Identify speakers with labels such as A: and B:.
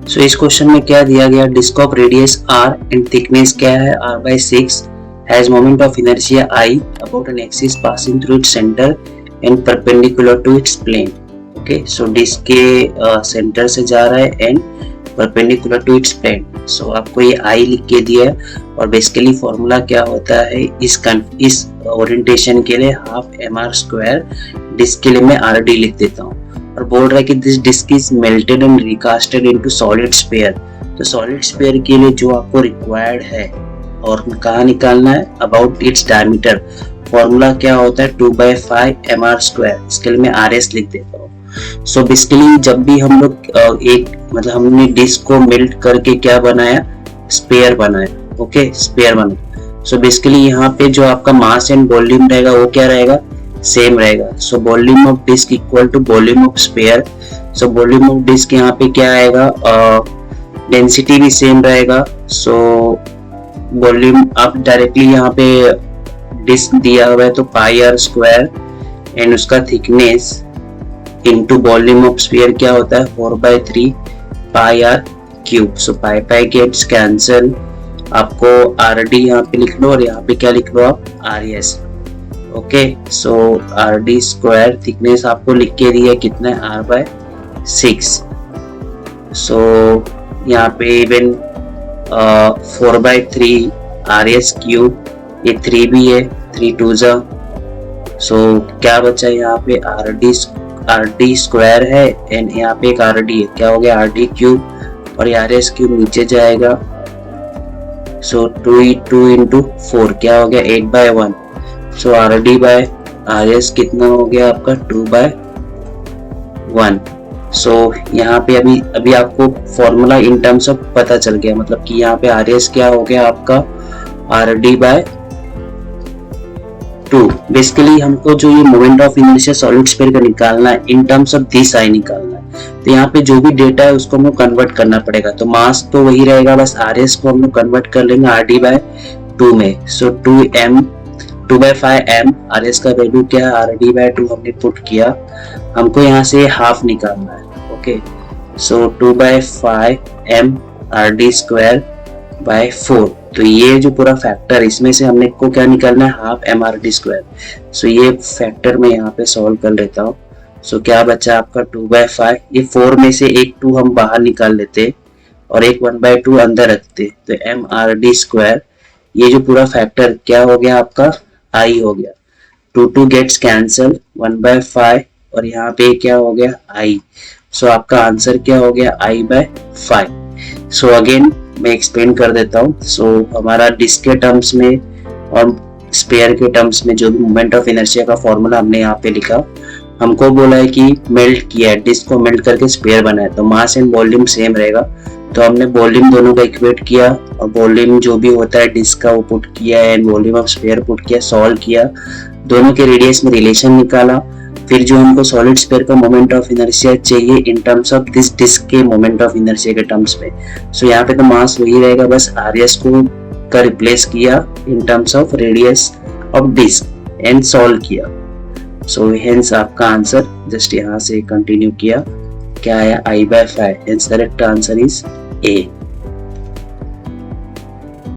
A: सो इस क्वेश्चन में क्या दिया गया, disc of radius r and thickness क्या है r/6 has moment of inertia I about an axis passing through its centre and perpendicular to its plane. Okay, so disc के centre से जा रहा है and perpendicular to its plane. So आपको ये I लिख के दिया है और बेसिकली फॉर्मूला क्या होता है इस ओरिएंटेशन के लिए हाफ mr², डिस्क के लिए मैं rd लिख देता हूँ। और बोल रहा है कि this disc is melted and recasted into solid sphere. तो सॉलिड स्फीयर के लिए जो आपको रिक्वायर्ड है और कहाँ निकालना है, अबाउट इट्स डायमीटर। फॉर्मूला क्या होता है 2/5 mr², इसके लिए मैं rs लिख देता हूँ। सो बेसिकली जब भी हम लोग हमने डिस्क को मेल्ट करके क्या बनाया, स्फीयर बनाया। ओके, स्फीयर बनाया। सो बेसिकली यहाँ पे जो आपका मास एंड वॉल्यूम रहेगा वो क्या रहेगा, सेम रहेगा। So volume of disc equal to volume of sphere. So volume of disc यहाँ पे क्या आएगा, डेंसिटी भी सेम रहेगा। सो वॉल्यूम आप डायरेक्टली यहाँ पे डिस्क दिया हुआ है तो πr² एंड उसका thickness into volume of sphere क्या होता है 4/3 πr³। सो पाई गेट्स कैंसल, आपको rd यहाँ पे लिख लो और यहाँ पे क्या लिख लो आप rs। ओके, सो rd² थिकनेस आपको लिख के दिया कितना है r/6। सो यहाँ पे इवन 4/3 rs³, ये 3 भी है, 3 2 जा। सो क्या बचा यहाँ पे rd² है एंड यहाँ पे एक rd है, क्या हो गया rd³ और rs³ नीचे जाएगा। सो 2 into 4 क्या हो गया 8/1। सो rd/rs कितना हो गया आपका 2/1। सो यहाँ पे अभी आपको फॉर्मूला इन टर्म्स ऑफ पता चल गया, मतलब कि यहाँ पे rs क्या हो गया आपका rd/2। बेसिकली हमको जो ये moment of inertia solid sphere का निकालना है, इन टर्म्स ऑफ दिस I निकालना है। तो यहाँ पे जो भी डेटा है उसको हमको कन्वर्ट करना पड़ेगा। तो मास तो वही रहेगा, बस rs को हम लोग कन्वर्ट कर लेंगे rd/2 में। सो 2/5 m, rs का वैल्यू क्या है rd/2 हमने पुट किया, हमको यहाँ से हाफ निकालना है। ओके, सो 2/5 m rd²/4। तो ये जो पूरा फैक्टर, इसमें से हमने को क्या निकालना है हाफ mrd²। सो ये फैक्टर मैं यहाँ पे सॉल्व कर लेता हूँ। सो क्या बचा आपका 2/5, ये 4 में से एक 2 हम बाहर निकाल लेते और एक 1/2 अंदर रखते, तो mrd², ये जो पूरा फैक्टर क्या हो गया आपका I हो गया। 2 गेट्स कैंसल, 1/5 और यहाँ पे क्या हो गया I। सो आपका आंसर क्या हो गया I/5। सो अगेन मैं एक्सप्लेन कर देता हूँ। सो हमारा डिस्क के टर्म्स में और स्फीयर के टर्म्स में जो भी मोमेंट ऑफ इनर्शिया का फॉर्मूला हमने यहाँ पे लिखा, हमको बोला है कि मेल्ट किया है, डिस्क को मेल्ट करके स्फीयर बनाया, तो मास एंड वॉल्यूम सेम रहेगा। तो हमने वॉल्यूम दोनों का इक्वेट किया और वॉल्यूम जो भी होता है डिस्क का वो पुट किया and volume of sphere put किया, सॉल्व किया, दोनों के रेडियस में रिलेशन निकाला। फिर जो हमको सॉलिड स्फीयर का मोमेंट ऑफ इनर्शिया चाहिए in terms of this disc के मोमेंट ऑफ इनर्शिया के टर्म्स में। सो यहाँ पे तो मास वही रहेगा, बस rs को का रिप्लेस किया in terms of radius of disc and solve किया। सो हेंस आपका आंसर जस्ट यहाँ से कंटिन्यू किया, क्या आया I/5। Hence correct answer is A।